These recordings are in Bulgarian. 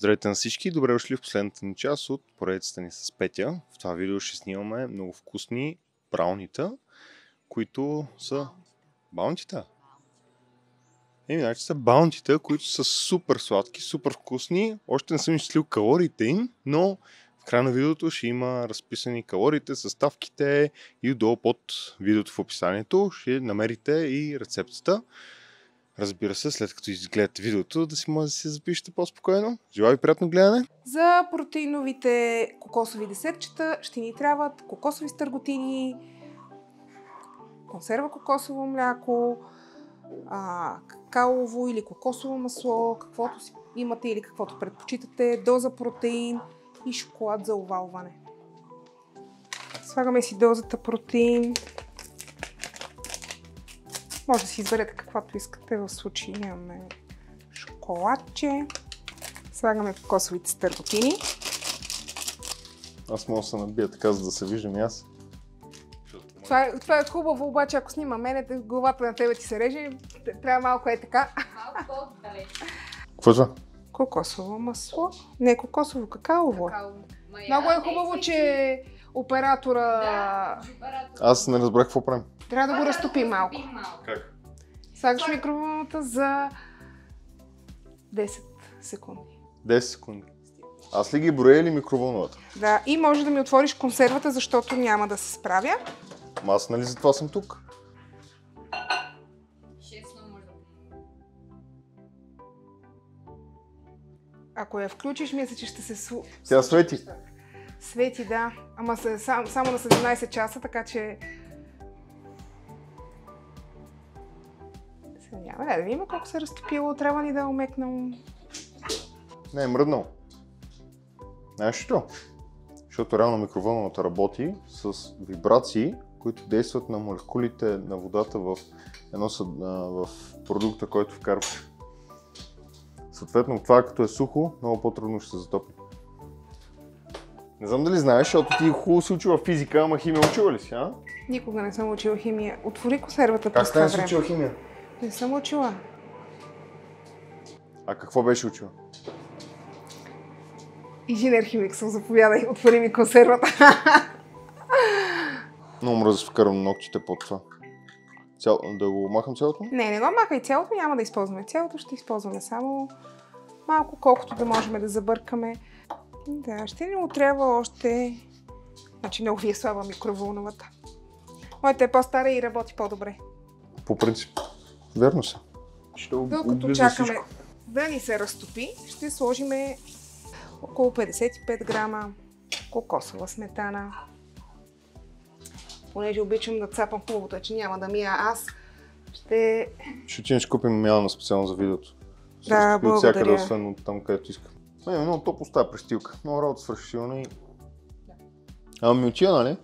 Здравейте на всички, добре дошли в последната ни част от поредицата ни с Петя. В това видео ще снимаме много вкусни браунита, които са баунтита. Значи са баунтита, които са супер сладки, супер вкусни. Още не съм изчислил калориите им, но в края на видеото ще има разписани калориите, съставките и долу под видеото в описанието ще намерите и рецептата. Разбира се, след като изгледате видеото, да си може да се запишете по-спокойно. Желая ви приятно гледане! За протеиновите кокосови десертчета ще ни трябват кокосови стърготини, консерва кокосово мляко, какаово или кокосово масло, каквото си имате или каквото предпочитате, доза протеин и шоколад за овалване. Слагаме си дозата протеин. Може да си изберете каквото искате, в случай имаме шоколадче. Слагаме кокосовите стърготини. Аз мога да се набия така, за да се виждам и аз. Това е хубаво, обаче ако снима мене, главата на тебе ти се реже, трябва малко така. Малко по-далеч. Какво е това? Кокосово масло. Не, кокосово, какаово. Много е хубаво, че оператора... Аз не разбрах какво правим. Трябва да го разтопим малко. Как? Слагаш микровълновата за 10 секунди. 10 секунди. Аз ли ги броя или микровълновата? Да, и може да ми отвориш консервата, защото няма да се справя. Аз нали за това съм тук? Ако я включиш, мисля, че ще се... Тя свети. Свети, да. Ама само на 17 часа, така че... Сега няма да видим колко се разтопило. Трябва ни да е омекнало. Не е мръднал. Знаеш ли то? Защото реално микровълновата работи с вибрации, които действат на молекулите на водата в продукта, който вкарваш. Съответно, това като е сухо, много по-трудно ще се затопи. Не знам дали знаеш, защото ти хубаво си учила физика, ама химия учила ли си, а? Никога не съм учила химия. Отвори консервата през това време. Как не си учила химия? Не съм учила. А какво беше учила? Инженер-химик съм, заповядай. Отвори ми консервата. Много мръза да вкарам ногтите под това. Да го махам цялото? Не го махай цялото, няма да използваме цялото, ще използваме само малко, колкото да можем да забъркаме. Да, ще ни му трябва още... Значи много ви е слаба микровълновата. Моята е по-стара и работи по-добре. По принцип. Верно са. Докато чакаме да ни се разтопи, ще сложим около 55 грама кокосова сметана. Понеже обичам да цапам хубавото, че няма да мия аз, ще отидеш купим мялна специално за видеото. Да, благодаря. Всякъде, освен от там, където искам. Много топло става престилка. Много работа свърши силно и... Ама ми отива, нали?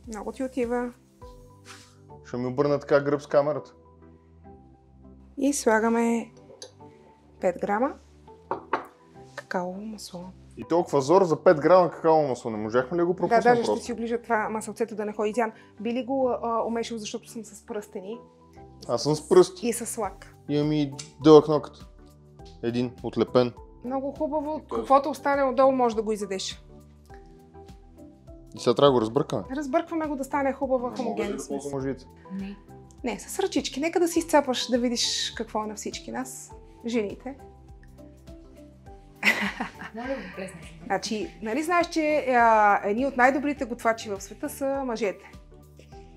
Много ти отива. Ще ми обърна така гръб с камерата. И слагаме 5 грама какаово масло. И толкова зор за 5 грама какаово масло. Не можехме ли го пропуснем Да, даже просто? ще си оближа това масълцето да не ходи тян. Би ли го умешал, защото съм с пръстени? Аз съм с пръсти. И с лак. Имам и дълъг нокът. Един, отлепен. Много хубаво. Каквото остане отдолу, може да го изядеш. И сега трябва да го разбъркаме. Разбъркваме го да стане хубава хомогенна смес. Не, с ръчички. Нека да си изцапаш, да видиш какво е на всички нас, жените. Значи, нали знаеш, че едни от най-добрите готвачи в света са мъжете?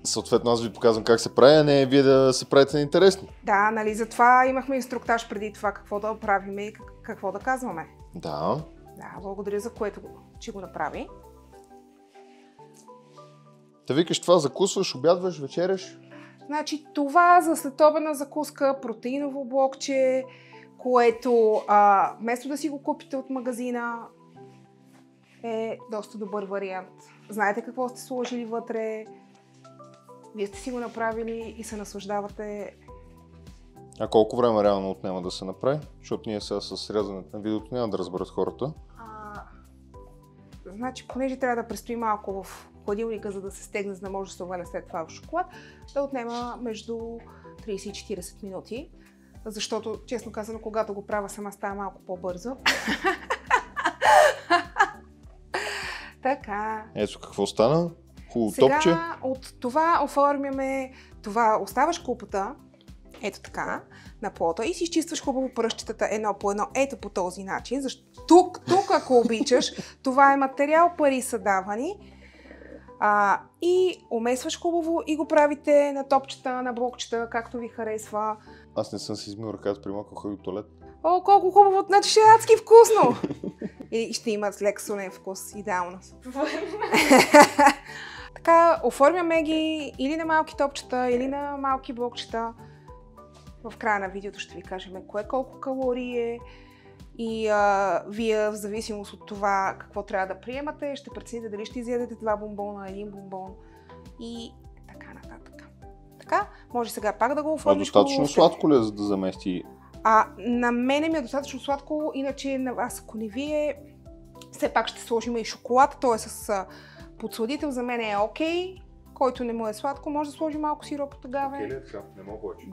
Съответно, аз ви показвам как се прави, а не вие да се правите на интересни. Да, нали, затова имахме инструктаж преди това, какво да правим и какво да казваме. Да. Да, благодаря за което, че го направи. Да викаш това, закусваш, обядваш, вечеряш? Значи това за следобедна закуска, протеиново блокче, което вместо да си го купите от магазина, е доста добър вариант. Знаете какво сте сложили вътре, вие сте си го направили и се наслаждавате. А колко време реално отнема да се направи? Защото ние сега с рязането на видеото няма да разберат хората. Значи, понеже трябва да престои малко в хладилника, за да се стегне, за да може да се оваля след това в шоколад, да отнема между 30 и 40 минути. Защото, честно казано, когато го правя сама, става малко по-бързо. Така. Ето какво стана. Хубаво Сега топче. от това оформяме, оставаш купата, ето така, на плота и си изчистваш хубаво пръщетата едно по едно, ето по този начин. Тук, ако обичаш, това е материал, пари са давани. И умесваш хубаво и го правите на топчета, на блокчета, както ви харесва. Аз не съм си измил ръката при малко ходил в туалет. О, колко хубаво! Значи ще е адски вкусно! И ще има лек солен вкус. Идеално. Така, оформяме ги или на малки топчета, или на малки блокчета. В края на видеото ще ви кажем кое колко калории е. И вие, в зависимост от това какво трябва да приемате, ще прецените дали ще изядете 2 бомбона, 1 бомбон и така нататък. Така, може сега пак да го оформиш. Достатъчно сладко ли е, за да замести? На мене ми е достатъчно сладко, иначе на вас, ако не ви е, все пак ще сложим и шоколад, т.е. с подсладител, за мен е окей. Който не му е сладко, може да сложи малко сироп от агаве. Окей ли е така? Не мога повече.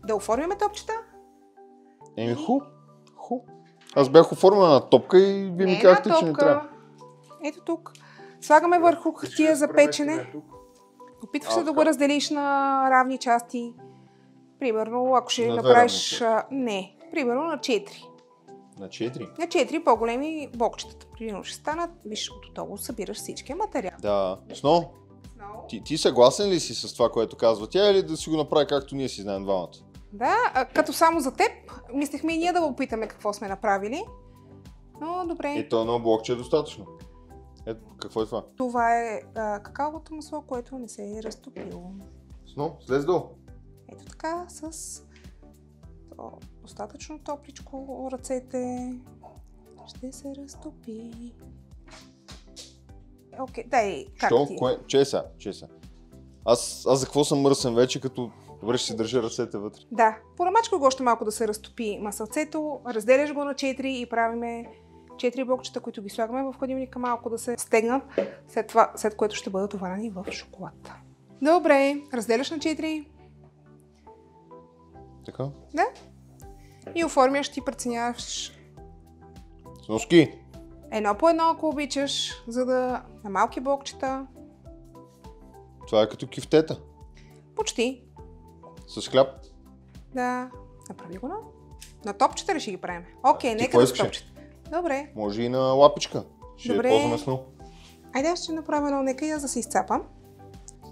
Да оформяме топчета. Ху. Аз бях оформена на топка и вие ми казахте, че не трябва. Ето тук. Слагаме върху хартия за печене. Опитваш се да го разделиш на равни части. Примерно, ако ще направиш... примерно на 4. На 4? На 4 по-големи блокчетата. Примерно ще станат, виж, отдолу събираш всички материали. Да. Сноу, ти съгласен ли си с това, което казва тя, или да си го направи както ние си знаем двамата? Да, като само за теб, мислехме и ние да го опитаме какво сме направили. Но добре. То едно блокче е достатъчно. Ето, какво е това? Това е какаовото масло, което не се е разтопило. Сноу, слез долу. Ето така, с достатъчно топличко ръцете. Ще се разтопи. Окей, дай, как ти? Чеса. Аз за какво съм мръсен вече, като добре ще си държа ръцете вътре? Да, порамачкай го още малко да се разтопи масълцето, разделяш го на 4 и правиме 4 блокчета, които ги слагаме в хладилника малко да се стегнат, след което ще бъдат оварени в шоколад. Добре, разделяш на 4. Така? Да. И оформяш, и преценяваш. Сноски! Едно по едно, ако обичаш, за да на малки блокчета. Това е като кифтета. Почти. С хляб. Да. Направи го на топчета ли ще ги правим? Окей, нека да с топчета. Добре. Може и на лапичка. Ще ползваме сноу. Айде, аз ще направя едно, нека я да се изцапам.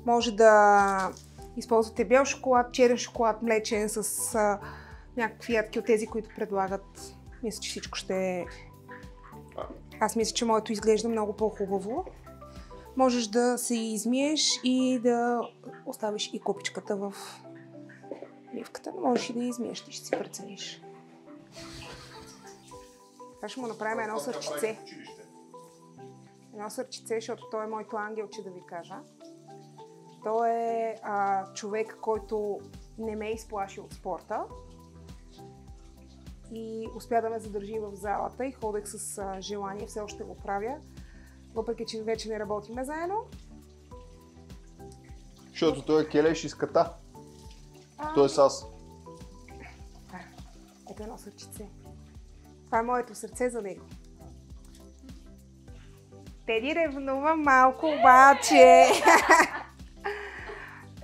Може да използвате бял шоколад, черен шоколад, млечен с някакви ядки от тези, които предлагат. Мисля, че всичко ще е... Аз мисля, че моето изглежда много по-хубаво. Можеш да се измиеш и да оставиш и купичката в мивката. Можеш и да измиеш, ти ще си прецениш. Сега ще му направим едно сърчице. Едно сърчице, защото той е моето ангелче, да ви кажа. Той е човек, който не ме изплаши от спорта и успя да ме задържи в залата и ходех с желание, все още го правя, въпреки че вече не работиме заедно. Защото той е келеш из ката. Той е с аз. Ето едно сърчице. Това е моето сърце за него. Теди ревнува малко, обаче.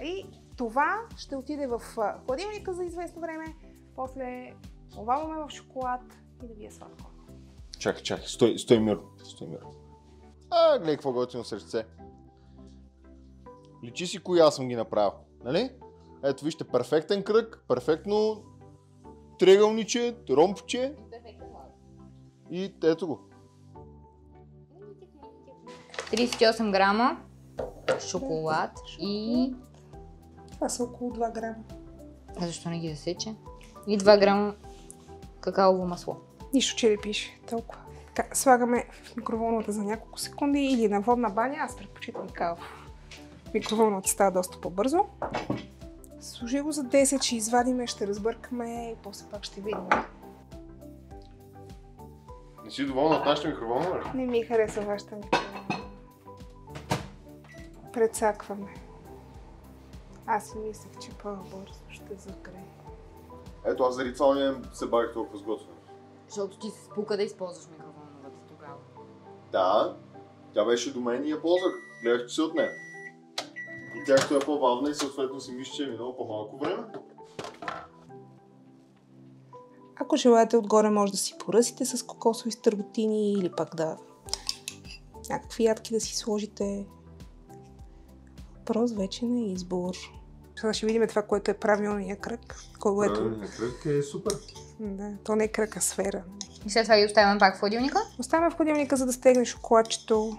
И това ще отиде в хладилника за известно време. После овалваме в шоколад и да ви е сладко. Чакай, стой мирно. Гледай какво готино сърце. Личи си кои аз съм ги направил, нали? Ето вижте, перфектен кръг, перфектно триъгълниче, ромбче. И ето го. 38 грама шоколад и... Това са около 2 грама. А защо не ги засече? И 2 грама какаово масло. Нищо, че не пише толкова. Така, слагаме в микроволната за няколко секунди или на водна баня. Аз предпочитам така в микроволната, става доста по-бързо. Служи го за 10, ще извадиме, ще разбъркаме и после пак ще видим. Не си доволна от нашата микроволна, ли? Не ми хареса вашата микроволна. Прецакваме. Аз си мислех, че по-бързо ще загрее. Ето аз заради това не се бавих толкова с готвене. Защото ти се спука да използваш микроволновата. Да, тя беше до мен и я ползвах. Гледах, че се от нея. И тя като е по-бавна и съответно си мисля, че е минало по-малко време. Ако желаете отгоре, може да си поръсите с кокосови стърготини или пък да някакви ядки да си сложите. Въпрос вече на избор. Сега ще видим това, което е правилният кръг. Правилният кръг е супер. Да, то не е кръг, а сфера. И след това ги оставяме пак в хладилника? Оставяме в хладилника, за да стегне шоколадчето.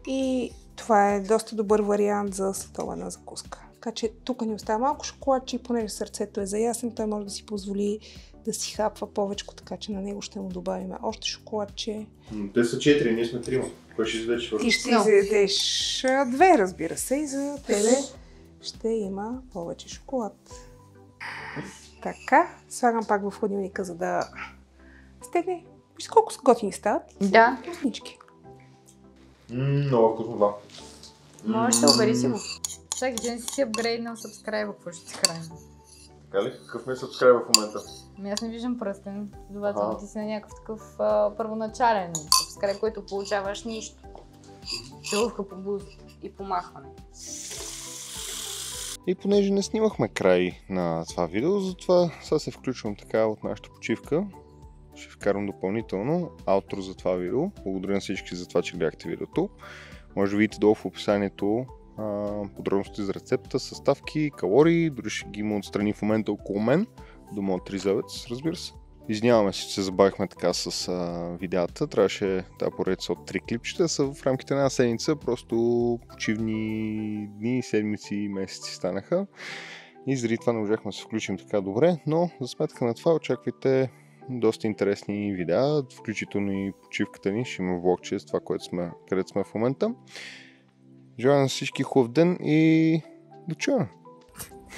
И това е доста добър вариант за световна закуска. Така че тук ни остава малко шоколадче и понеже сърцето е заясен, той може да си позволи да си хапва повече, така че на него ще му добавим още шоколадче. Те са 4, ние сме 3. Кой ще изяде четвърто? И ще изядеш 2, разбира се, и за тебе ще има повече шоколад. Така, слагам пак в хладилника, за да стегне. Виж колко готини стават. Да. Вкуснички. Много вкусно, да. Може да убери си го. Чакай, че не си апгрейднал сабскрайба, какво ще си храним? Така ли? Какъв ме сабскрайба в момента? Аз не виждам пръстен, следователно ти си на някакъв такъв първоначален сабскрайб, който получаваш нищо. Целувка по буст и помахване. И понеже не снимахме край на това видео, затова сега се включвам така от нашата почивка. Ще вкарам допълнително аутро за това видео. Благодаря на всички за това, че гледахте видеото. Може да видите долу в описанието подробности за рецепта, съставки, калории, дори ще ги има отстрани в момента около мен, до моят ризавец, разбира се. Извиняваме се, че се забавихме така с видеята. Трябваше тази поредица от 3 клипчета са в рамките на една седмица, просто почивни дни, седмици и месеци станаха. И заради това не можахме да се включим така добре, но за сметка на това очаквайте доста интересни видеа, включително и почивката ни, ще има влогче с това, където сме в момента. Желая на всички хубав ден и до чуване!